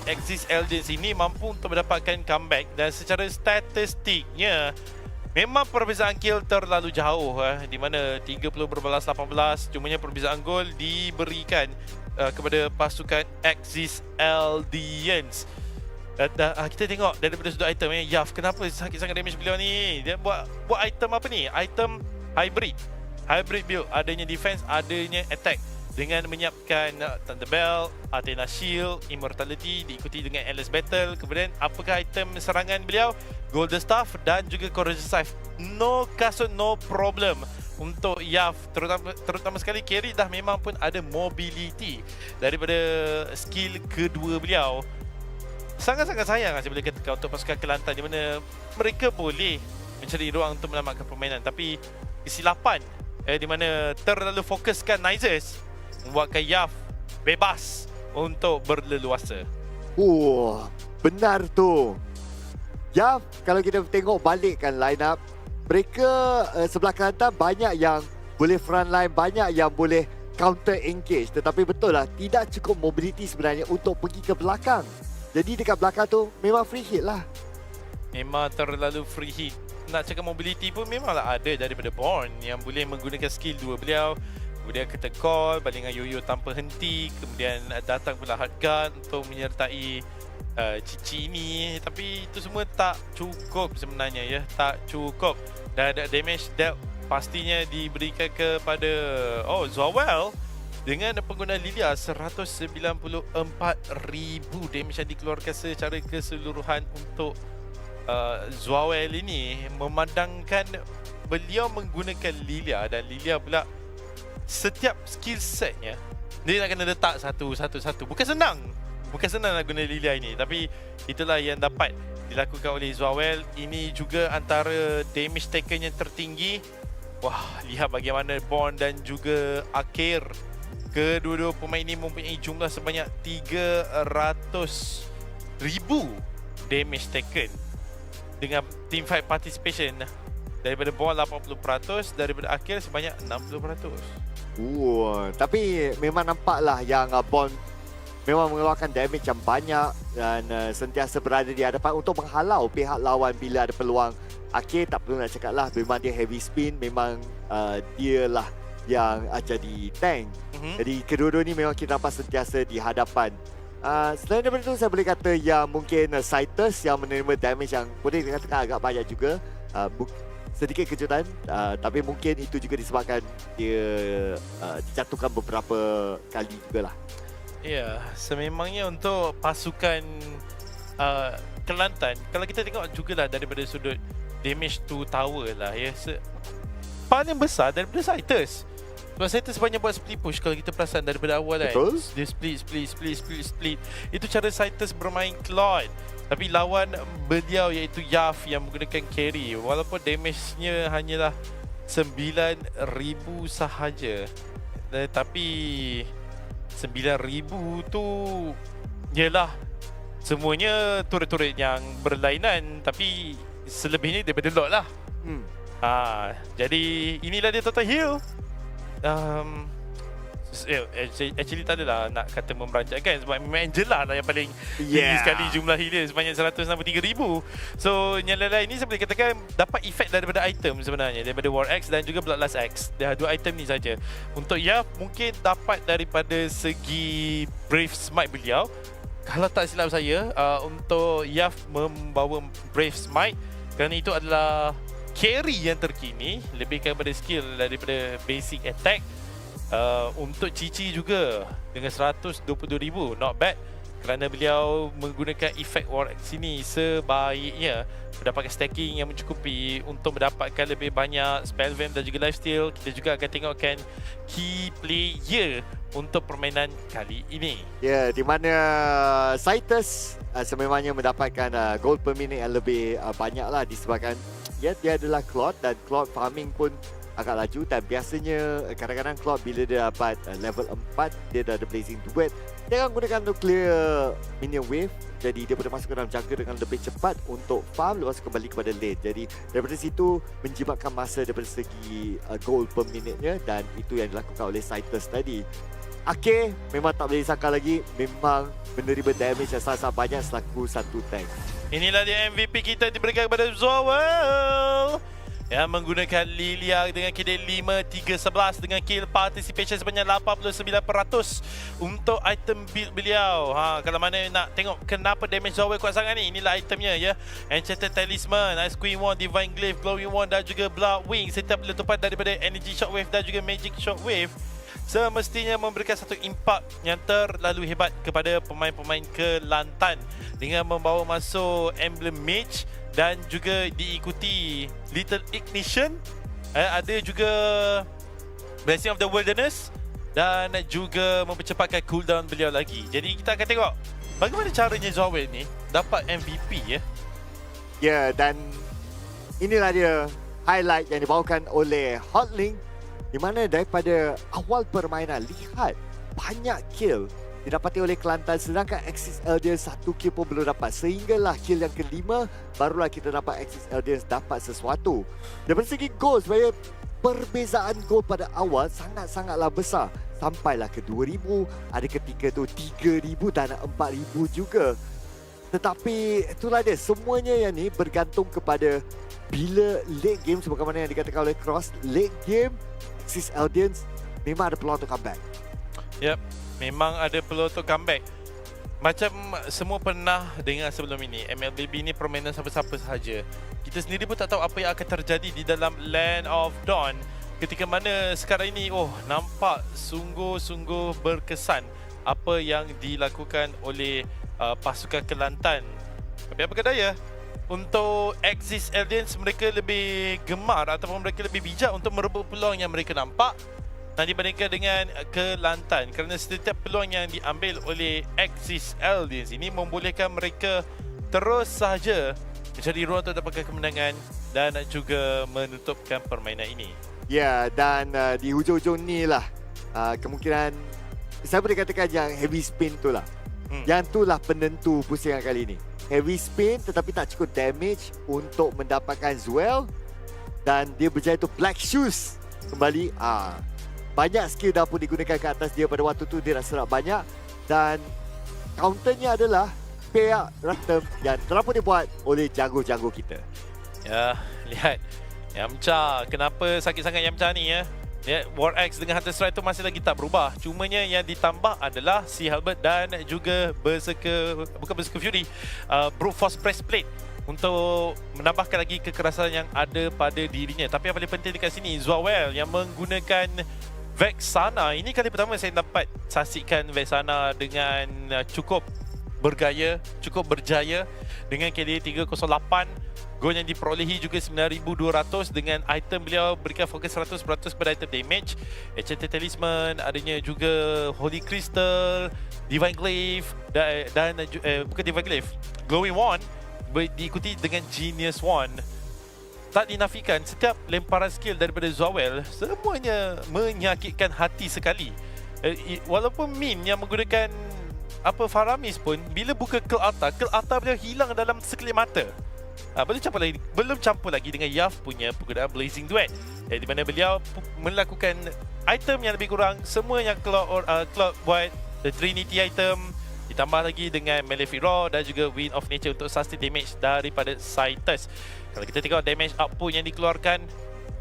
Axis Elgins ini mampu untuk mendapatkan comeback dan secara statistiknya memang perbezaan kill terlalu jauh di mana 30 berbalas 18, cumanya perbezaan gol diberikan kepada pasukan Axis Eldians. Kita tengok daripada sudut item Yaf, kenapa sakit sangat damage beliau ni? Dia buat item apa ni? Item hybrid build, adanya defense, adanya attack dengan menyiapkan Thunderbell, Athena Shield, Immortality diikuti dengan Endless Battle. Kemudian apakah item serangan beliau? Golden Staff dan juga Corrosion Scythe. No kasut, no problem untuk Yaf, terutama sekali carry dah memang pun ada mobility daripada skill kedua beliau. Sangat-sangat sayang saya boleh katakan untuk pasukan Kelantan di mana mereka boleh mencari ruang untuk menyelamatkan permainan, tapi kesilapan di mana terlalu fokuskan Nizers membuatkan Yaf bebas untuk berleluasa. Benar tu. Yaf, kalau kita tengok balikkan line up, mereka sebelah Kelantan banyak yang boleh front line, banyak yang boleh counter engage, tetapi betul lah tidak cukup mobility sebenarnya untuk pergi ke belakang. Jadi dekat belakang tu memang free hit lah. Memang terlalu free hit. Nak cakap mobility pun memanglah ada daripada Born yang boleh menggunakan skill dua beliau. Kemudian kita call balik dengan Yoyo tanpa henti. Kemudian datang pula Hardgun untuk menyertai Cici ini. Tapi itu semua tak cukup sebenarnya ya. Tak cukup. Dan damage dealt pastinya diberikan kepada Zawel. Dengan penggunaan Lilia 194,000 damage yang dikeluarkan secara keseluruhan untuk Zawel ini. Memandangkan beliau menggunakan Lilia dan Lilia pula setiap skill setnya dia nak kena letak satu. Bukan senang nak guna Lilia ini, tapi itulah yang dapat dilakukan oleh Zawel. Ini juga antara damage taken yang tertinggi. Wah, lihat bagaimana Bond dan juga Akhir, kedua-dua pemain ini mempunyai jumlah sebanyak 300,000 damage taken dengan teamfight participation daripada Bond 80%, daripada Akhir sebanyak 60%. Tapi memang nampaklah yang Bond memang mengeluarkan damage yang banyak dan sentiasa berada di hadapan untuk menghalau pihak lawan bila ada peluang. Akhir tak perlu nak cakap lah, memang dia heavy spin, memang dia lah yang jadi tank. Jadi kedua-dua ni memang kita nampak sentiasa di hadapan. Selain daripada itu, saya boleh kata yang mungkin Cytus yang menerima damage yang boleh dikatakan agak banyak juga. Sedikit kejutan, tapi mungkin itu juga disebabkan dia dijatuhkan beberapa kali jugalah. Ya, sememangnya untuk pasukan Kelantan, kalau kita tengok jugalah daripada sudut damage to tower lah ya, paling besar daripada Cytus. Sebab Cytus banyak buat split push kalau kita perasan daripada awal kan. Betul. Dia split. Itu cara Cytus bermain Claude. Tapi lawan beliau iaitu Yaf yang menggunakan carry, walaupun damage-nya hanyalah 9,000 sahaja. Tapi 9,000 tu ialah semuanya turret-turret yang berlainan, tapi selebihnya daripada lot lah. Jadi inilah dia total heal. Actually tak adalah nak kata memeranjatkan, sebab memang Angela lah yang paling tinggi sekali jumlah healer sebanyak 163,000. So yang lain-lain ni saya boleh katakan dapat efek daripada item sebenarnya, daripada War Axe dan juga Bloodlust Axe. Dua item ni saja. Untuk Yaf mungkin dapat daripada segi Brave Smite beliau. Kalau tak silap saya, untuk Yaf membawa Brave Smite kerana itu adalah carry yang terkini, lebih kepada skill daripada basic attack. Untuk Cici juga dengan 122,000, not bad kerana beliau menggunakan efek War Axe sini. Sebaiknya mendapatkan stacking yang mencukupi untuk mendapatkan lebih banyak spell vamp dan juga lifesteal. Kita juga akan tengokkan key player untuk permainan kali ini. Ya, di mana Cytus sememangnya mendapatkan gold per minute yang lebih banyak lah, disebabkan dia adalah Claude dan Claude farming pun agak laju. Dan biasanya kadang-kadang Claude bila dia dapat level 4, dia dah ada Blazing Duet, dia akan gunakan Nuclear Minion Wave. Jadi dia boleh masuk ke dalam jungle dengan lebih cepat untuk farm, lepas kembali kepada lane. Jadi daripada situ menjimatkan masa daripada segi gold per minute-nya, dan itu yang dilakukan oleh Cytus tadi. Ake memang tak boleh disangka lagi, memang menerima damage yang sangat banyak selaku satu tank. Inilah dia MVP kita diberikan kepada Zowel yang menggunakan Lilia dengan KD 5-3-11 dengan kill participation sebanyak 89% untuk item build beliau. Kalau mana nak tengok kenapa damage Zowel kuat sangat ni, inilah itemnya ya. Enchanted Talisman, Ice Queen Wand, Divine Glyph, Glowing Wand dan juga Blood Wing. Setiap letupan daripada Energy Shockwave dan juga Magic Shockwave semestinya memberikan satu impak yang terlalu hebat kepada pemain-pemain Kelantan dengan membawa masuk Emblem Mage dan juga diikuti Little Ignition, ada juga Blessing of the Wilderness dan juga mempercepatkan cooldown beliau lagi. Jadi kita akan tengok bagaimana caranya Zowel ni dapat MVP ya. Ya, dan inilah dia highlight yang dibawakan oleh Hotlink, di mana daripada awal permainan lihat banyak kill didapati oleh Kelantan, sedangkan Axis Eldians 1 kill pun belum dapat, sehinggalah kill yang kelima barulah kita dapat Axis Eldians dapat sesuatu. Dari segi gol, sebenarnya perbezaan gol pada awal sangat-sangatlah besar, sampailah ke 2000, ada ketika tu 3000 dan 4000 juga. Tetapi itulah dia, semuanya yang ni bergantung kepada bila late game, sebagaimana yang dikatakan oleh Cross, late game Axis Eldians memang ada peluang untuk comeback. Yep, memang ada peluang untuk comeback. Macam semua pernah dengar sebelum ini, MLBB ni permainan siapa-siapa sahaja. Kita sendiri pun tak tahu apa yang akan terjadi di dalam Land of Dawn ketika mana sekarang ini, nampak sungguh-sungguh berkesan apa yang dilakukan oleh pasukan Kelantan. Tapi apa daya, untuk Axis Eldians mereka lebih gemar ataupun mereka lebih bijak untuk merebut peluang yang mereka nampak dibandingkan dengan Kelantan, kerana setiap peluang yang diambil oleh Axis Eldians ini membolehkan mereka terus sahaja mencari ruang untuk dapatkan kemenangan dan juga menutupkan permainan ini. Ya, dan di hujung-hujung ni lah kemungkinan saya boleh katakan yang heavy spin tu lah. Yang tu lah penentu pusingan kali ni. Heavy spin tetapi tak cukup damage untuk mendapatkan Zowel, dan dia berjaya tu Black Shoes kembali. Banyak skill dah pun digunakan ke atas dia pada waktu tu, dia dah serap banyak, dan counternya adalah Peak Ratem yang telah pun dibuat oleh jago-jago kita. Ya, lihat Yamcha, kenapa sakit sangat Yamcha ni ya. War Axe dengan Hunter Strike tu masih lagi tak berubah. Cumanya yang ditambah adalah si Halberd dan juga Berserker, bukan Berserker Fury, Brute Force Breastplate untuk menambahkan lagi kekerasan yang ada pada dirinya. Tapi yang paling penting dekat sini, Zowel yang menggunakan Vexana. Ini kali pertama saya dapat saksikan Vexana dengan cukup bergaya, cukup berjaya dengan KD 308. Gol yang diperolehi juga 9,200 dengan item beliau berikan fokus 100% pada item damage. Enchanted Talisman, adanya juga Holy Crystal, Divine Glyph dan bukan Divine Glyph, Glowing Wand diikuti dengan Genius Wand. Tak dinafikan setiap lemparan skill daripada Zowel semuanya menyakitkan hati sekali. Walaupun Min yang menggunakan Faramis pun bila buka Curl Altar beliau hilang dalam sekelip mata. Belum campur lagi dengan Yaf punya penggunaan Blazing Duet, di mana beliau melakukan item yang lebih kurang semua yang Cloud buat, the Trinity item, ditambah lagi dengan Malefic Roar dan juga Wind of Nature untuk sustain damage daripada Cytus. Kalau kita tengok damage output yang dikeluarkan,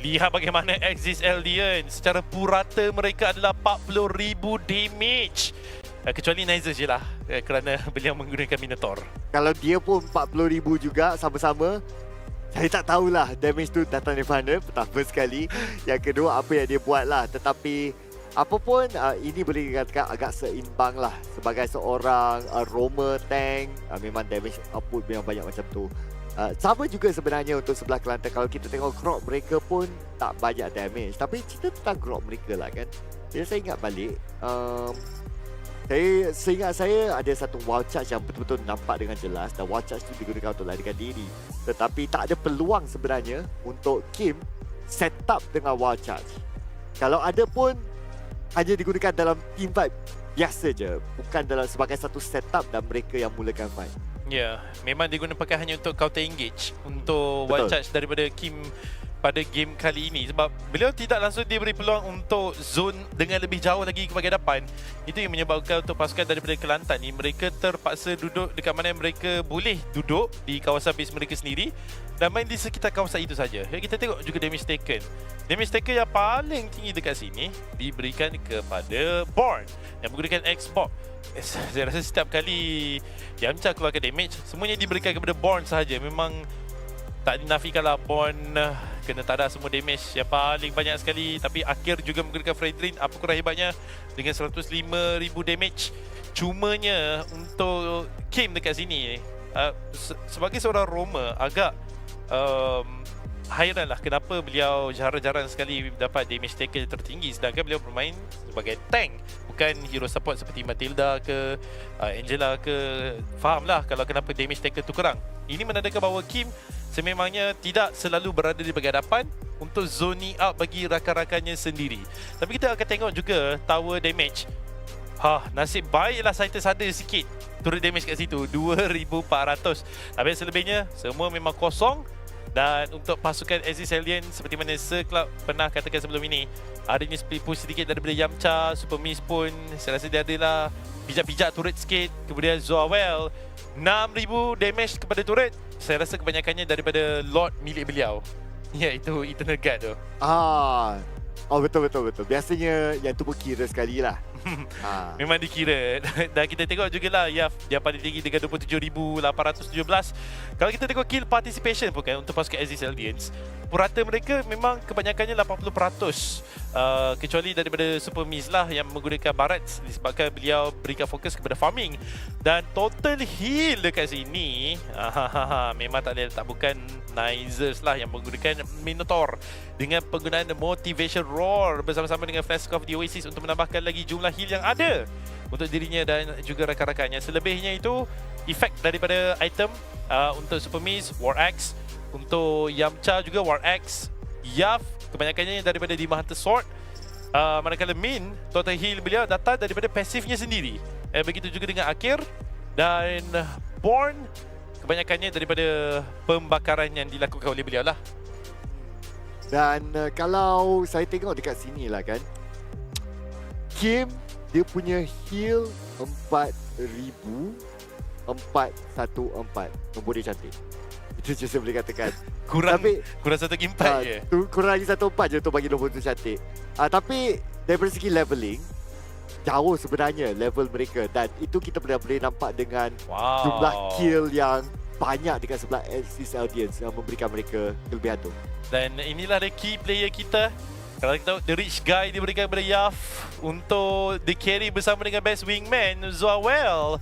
lihat bagaimana Axis Eldians secara purata mereka adalah 40,000 damage. Kecuali Nizer je lah, kerana beliau menggunakan Minotaur. Kalau dia pun 40,000 juga sama-sama, saya tak tahulah damage tu datang dari mana, pertama sekali. Yang kedua, apa yang dia buat lah. Tetapi apapun, ini boleh dikatakan agak seimbang lah. Sebagai seorang roamer tank, memang damage output memang banyak macam tu. Sama juga sebenarnya untuk sebelah Kelantan. Kalau kita tengok Grok mereka pun tak banyak damage. Tapi cerita tentang Grok mereka lah kan. Bila saya ingat balik, seingat saya ada satu wall charge yang betul-betul nampak dengan jelas, dan wall charge itu digunakan untuk larikan diri. Tetapi tak ada peluang sebenarnya untuk Kim set up dengan wall charge. Kalau ada pun hanya digunakan dalam team fight biasa je, bukan dalam sebagai satu setup dan mereka yang mulakan fight. Ya, memang digunakan hanya untuk counter engage, untuk wall charge daripada Kim pada game kali ini sebab beliau tidak langsung diberi peluang untuk zone dengan lebih jauh lagi ke bahagian depan. Itu yang menyebabkan untuk pasukan daripada Kelantan ni mereka terpaksa duduk dekat mana mereka boleh duduk di kawasan base mereka sendiri dan main di sekitar kawasan itu saja. Kita tengok juga damage taken. Damage taken yang paling tinggi dekat sini diberikan kepada Born yang menggunakan Xbox. Saya rasa setiap kali Yamcha keluarkan damage, semuanya diberikan kepada Born sahaja. Memang tak dinafikanlah Born kena tadah semua damage yang paling banyak sekali. Tapi akhir juga menggunakan Fredrin. Apa kurang hebatnya dengan 105,000 damage. Cumanya untuk Kim dekat sini sebagai seorang Roma agak hairan lah kenapa beliau jarang-jarang sekali dapat damage taken tertinggi sedangkan beliau bermain sebagai tank, bukan hero support seperti Matilda ke Angela ke. Faham lah kalau kenapa damage taken tu kurang. Ini menandakan bahawa Kim sememangnya tidak selalu berada di bahagian depan untuk zoning out bagi rakan-rakannya sendiri. Tapi kita akan tengok juga tower damage. Nasib baiklah Citus ada sikit turret damage kat situ, 2,400. Tapi selebihnya semua memang kosong. Dan untuk pasukan Axis Alliance seperti mana Sir Club pernah katakan sebelum ini, adanya split push sedikit daripada Yamcha, Super Mist pun saya rasa dia adalah pijak-pijak turret sikit. Kemudian Zoawell 6,000 damage kepada turret. Saya rasa kebanyakannya daripada Lord milik beliau, iaitu Eternal Guard tu. Betul. Biasanya yang tu pun kira sekali lah. Memang dikira. Dan kita tengok juga lah Yaf dia paling tinggi dengan 27,817. Kalau kita tengok kill participation pun kan untuk pasukan Axis Alliance, purata mereka memang kebanyakannya 80%, kecuali daripada Super Miz lah yang menggunakan Barats disebabkan beliau berikan fokus kepada farming. Dan total heal dekat sini memang tak bukan Nizers lah yang menggunakan Minotaur dengan penggunaan Motivation Roar bersama-sama dengan Flask of the Oasis untuk menambahkan lagi jumlah heal yang ada untuk dirinya dan juga rakan-rakannya. Selebihnya itu efek daripada item untuk Super Miz, War Axe, untuk Yamcha juga War Axe, Yaf kebanyakannya daripada Demon Hunter Sword. Manakala Min, total heal beliau datang daripada pasifnya sendiri. Begitu juga dengan Akhir dan Born kebanyakannya daripada pembakaran yang dilakukan oleh beliau lah. Dan kalau saya tengok dekat sini lah kan, Kim dia punya heal 4,414. Nombor dia cantik. Itu je saya boleh katakan. Kurang 1/4 je. Kurang lagi 1/4 je untuk bagi nombor tu cantik. Tapi daripada segi leveling, jauh sebenarnya level mereka. Dan itu kita boleh nampak dengan jumlah kill yang banyak dekat sebelah Axis Alliance yang memberikan mereka kelebihan tu. Dan inilah the key player kita. Kalau kita tahu The Rich Guy diberikan kepada Yaf untuk the carry bersama dengan best wingman Zoawell.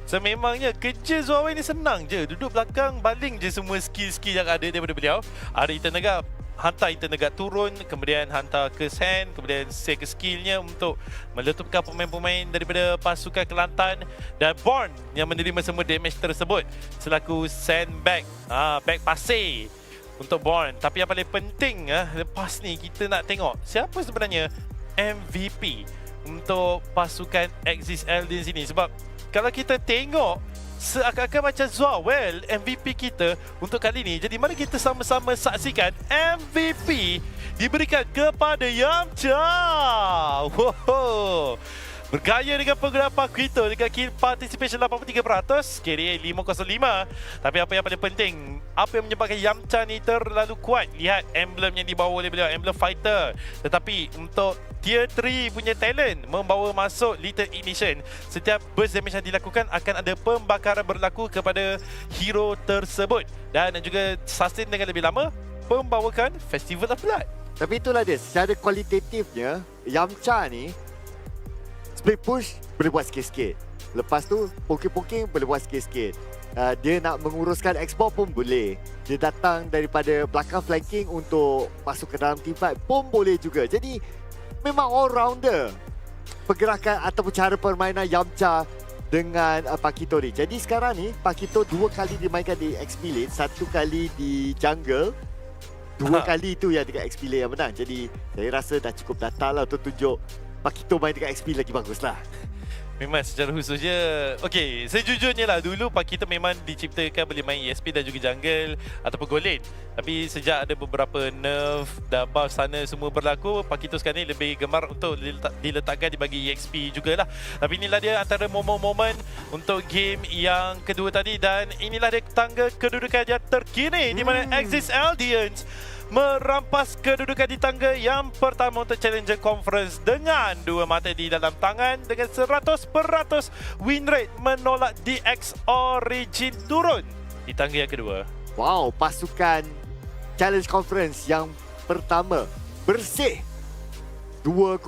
Sememangnya kerja Zoawell ni senang je. Duduk belakang, baling je semua skill-skill yang ada daripada beliau. Ada Eternal Guard, hantar Eternal Guard turun, kemudian hantar ke Sand, kemudian set ke skillnya untuk meletupkan pemain-pemain daripada pasukan Kelantan. Dan Born yang menerima semua damage tersebut selaku sandbag, bag pasir untuk Born. Tapi yang paling penting lepas ni kita nak tengok siapa sebenarnya MVP untuk pasukan Axis Alliance ini. Sebab kalau kita tengok seakan-akan macam Zoawell MVP kita untuk kali ni. Jadi mari kita sama-sama saksikan MVP diberikan kepada Yamcha. Bergaya dengan penggunaan Paquito dengan kill participation 83%, KDA 505. Tapi apa yang paling penting, apa yang menyebabkan Yamcha ni terlalu kuat? Lihat emblem yang dibawa oleh beliau, emblem fighter. Tetapi untuk tier 3 punya talent membawa masuk Little Ignition. Setiap burst damage yang dilakukan akan ada pembakaran berlaku kepada hero tersebut. Dan juga sustain dengan lebih lama, membawakan Festival of Blood. Tapi itulah dia, secara kualitatifnya Yamcha ni split push boleh buat sikit-sikit. Lepas tu poking-poking boleh buat sikit-sikit. Dia nak menguruskan Xbox pun boleh. Dia datang daripada belakang flanking untuk masuk ke dalam team fight pun boleh juga. Jadi memang all-rounder pergerakan ataupun cara permainan Yamcha dengan Paquito ni. Jadi sekarang ni Paquito 2 kali dimainkan di XP lane, 1 kali di jungle, 2 kali tu yang dekat XP lane yang menang. Jadi saya rasa dah cukup data lah untuk tunjuk Paquito main dekat XP lagi bagus lah. Memang secara khususnya, okey, sejujurnya lah dulu Pak kita memang diciptakan boleh main ESP dan juga jungle ataupun gold lane. Tapi sejak ada beberapa nerf dan buff sana semua berlaku, Pak kita sekarang ni lebih gemar untuk diletakkan dibagi EXP jugalah. Tapi inilah dia antara momen-momen untuk game yang kedua tadi dan inilah dia tangga kedudukan yang terkini di mana Axis Eldians merampas kedudukan di tangga yang pertama untuk Challenger Conference dengan 2 mata di dalam tangan dengan 100% win rate menolak DX Origin turun di tangga yang kedua. Wow, pasukan Challenge Conference yang pertama bersih 2-0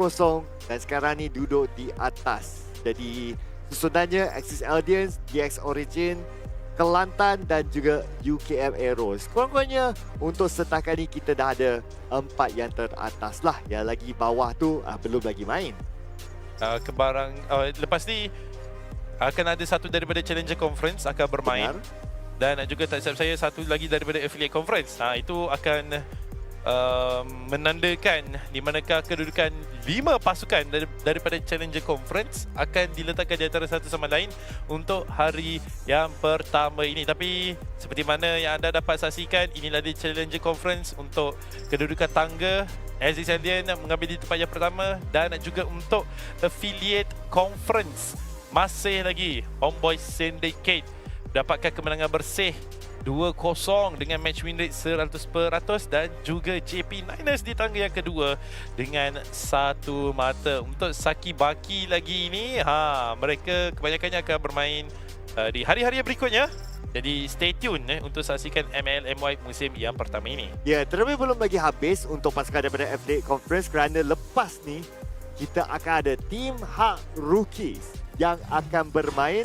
dan sekarang ni duduk di atas. Jadi susunannya Axis Eldians, DX Origin, Kelantan dan juga UKM Aeros. Kurang-kurangnya untuk setakat ni kita dah ada 4 yang teratas lah. Yang lagi bawah tu belum lagi main. Lepas ni akan ada satu daripada Challenger Conference akan bermain. Benar. Dan juga tak silap saya satu lagi daripada Affiliate Conference. Itu akan menandakan di manakah kedudukan 5 pasukan daripada Challenger Conference akan diletakkan di antara satu sama lain untuk hari yang pertama ini. Tapi seperti mana yang anda dapat saksikan, inilah di Challenger Conference untuk kedudukan tangga. Axis Eldians mengambil di tempat yang pertama dan juga untuk Affiliate Conference masih lagi Homeboy Syndicate dapatkan kemenangan bersih 2-0 dengan match win rate 100% dan juga JP Niners di tangga yang kedua dengan 1 mata. Untuk Saki Baki lagi ini, mereka kebanyakannya akan bermain di hari-hari berikutnya. Jadi stay tune untuk saksikan MLMY musim yang pertama ini. Ya, terlebih belum lagi habis untuk pasukan daripada Affiliate Conference kerana lepas ni kita akan ada Team Hak Rookies yang akan bermain